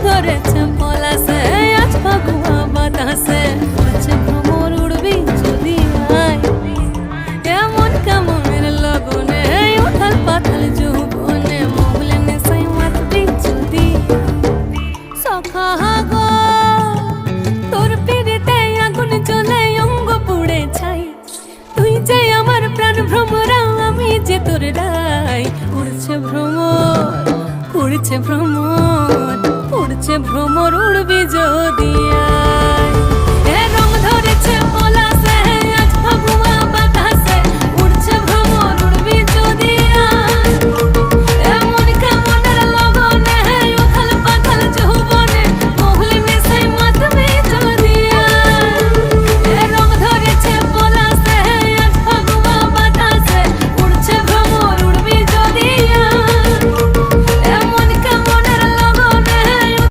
ধরেছে পলাশে আজ ফাগুয়া বাতাসে উড়ছে ভ্রমর উড়বি যদি আয় এমন কেমনের লগনে উথাল পাথাল যৌবনে মহুলে নেশায় মাতবি যদি সখা গো তোর পিড়িতে আগুন জ্বলে অঙ্গ পুড়ে ছাই তুই যে আমার প্রাণ ভ্রমরা আমি যে তোর রাই উড়ছে ভ্রমর উড়ছে ভ্রমর উড়ছে ভ্রমর উড়বি যদি